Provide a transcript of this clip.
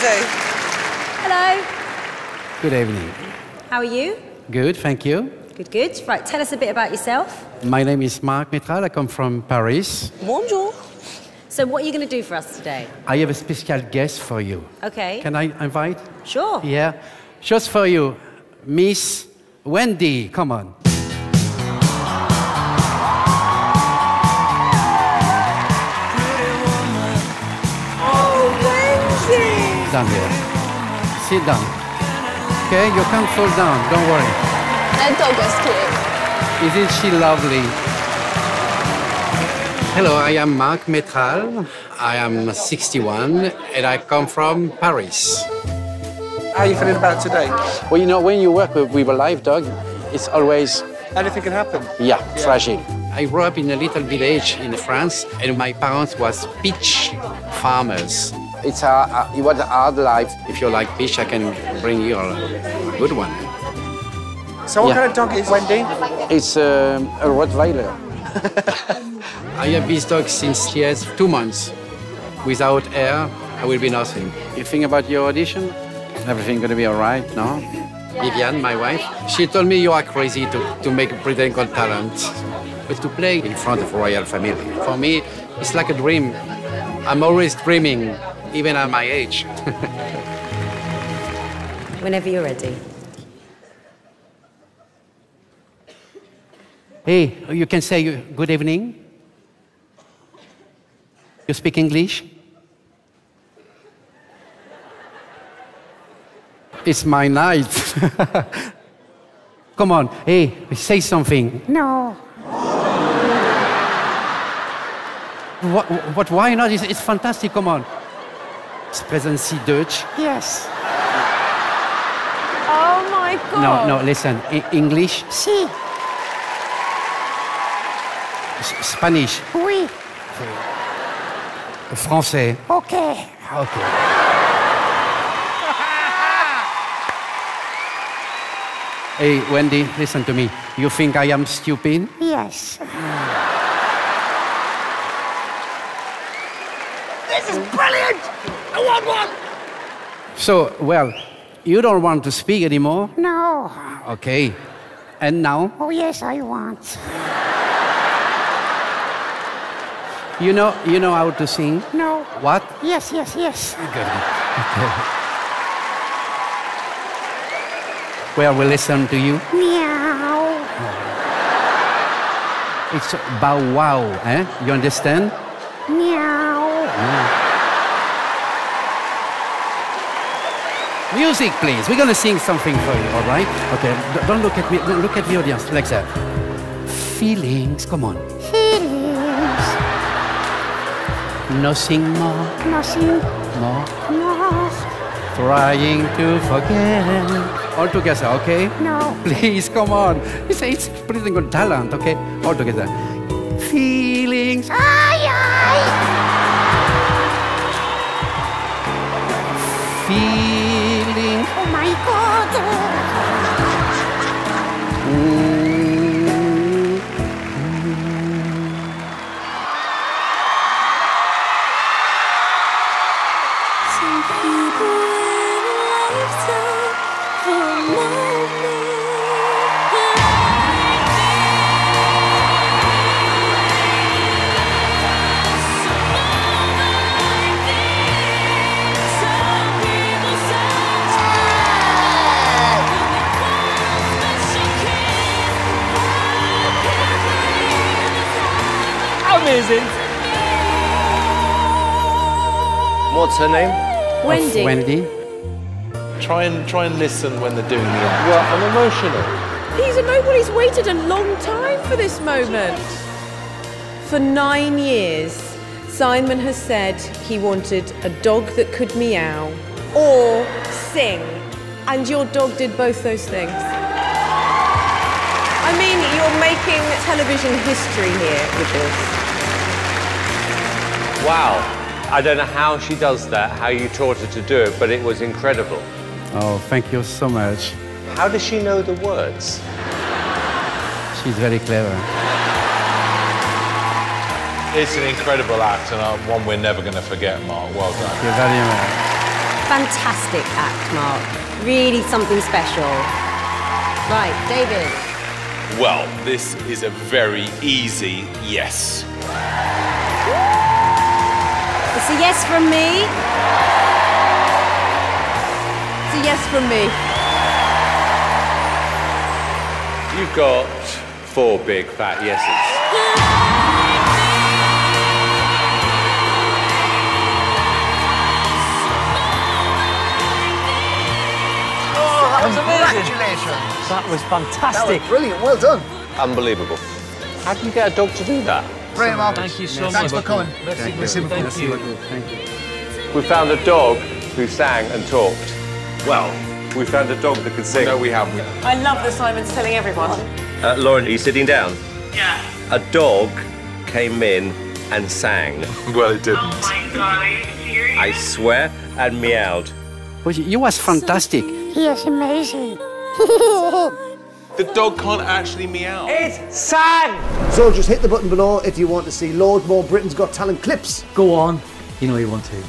do. Hello. Good evening. How are you? Good, thank you. Good, good. Right, tell us a bit about yourself. My name is Marc Métral. I come from Paris. Bonjour. So what are you going to do for us today? I have a special guest for you. Okay. Can I invite? Sure. Yeah. Just for you, Miss Wendy. Come on. Down here. Sit down. Okay, you can't fall down. Don't worry. That dog is cute. Isn't she lovely? Hello, I am Marc Métral. I am 61 and I come from Paris. How are you feeling about today? Well, you know, when you work with a live dog, it's always... Anything can happen. Yeah, fragile. I grew up in a little village in France and my parents was peach farmers. It was a hard life. If you like fish, I can bring you a good one. So what kind of dog is Wendy? It's a Rottweiler. I have this dog since she has 2 months. Without her, I will be nothing. You think about your audition? Everything gonna be all right, no? Viviane, my wife, she told me you are crazy to make a Britain Got Talent. But to play in front of a royal family, for me, it's like a dream. I'm always dreaming. Even at my age. Whenever you're ready. Hey, you can say good evening. You speak English? It's my night. Come on, hey, say something. No. What, why not? It's fantastic, come on. Sprechen Sie Deutsch? Yes. Oh my God. No, listen. English? Si. Spanish? Oui. Français? Okay. Okay. Hey, Wendy, listen to me. You think I am stupid? Yes. This is brilliant! I want one! So, well, you don't want to speak anymore? No. Okay. And now? Oh, yes, I want. You know how to sing? No. What? Yes, yes, yes. Good. Okay. Well, we'll listen to you. Meow. It's bow wow, eh? You understand? Meow. Music, please. We're gonna sing something for you, all right? Okay, don't look at me. Look at the audience like that. Feelings, come on. Feelings. Nothing more. Nothing More. more. Trying to forget. All together, okay? No. Please, come on. It's Britain Got Talent, okay? All together. Feelings. Ay, ay. Feelings. Oh my God. Some people in a lifetime for a moment Some people Amazing. What's her name? Wendy. Wendy. Try and listen when they're doing the act. Well, I'm emotional. He's waited a long time for this moment. For 9 years, Simon has said he wanted a dog that could meow or sing, and your dog did both those things. I mean, you're making television history here with this. Wow. I don't know how she does that, how you taught her to do it, but it was incredible. Oh, thank you so much. How does she know the words? She's very clever. It's an incredible act and one we're never going to forget, Mark. Well done. Thank you very much. Fantastic act, Mark. Really something special. Right, David. Well, this is a very easy yes. It's a yes from me. It's a yes from me. You've got 4 big fat yeses. Congratulations. That was fantastic. That was brilliant. Well done. Unbelievable. How do you get a dog to do that? Brilliant, Mark. Thank you so much. Thanks for coming. Thank you. We found a dog who sang and talked. Well, we found a dog that could sing. No, we haven't. I love that Simon's telling everyone. Lauren, are you sitting down? Yeah. A dog came in and sang. Well, it didn't. Oh my God, are you serious? I swear, and meowed. Well, you was fantastic. He is amazing. The dog can't actually meow. It sang! So just hit the button below if you want to see loads more Britain's Got Talent clips. Go on. You know you want to.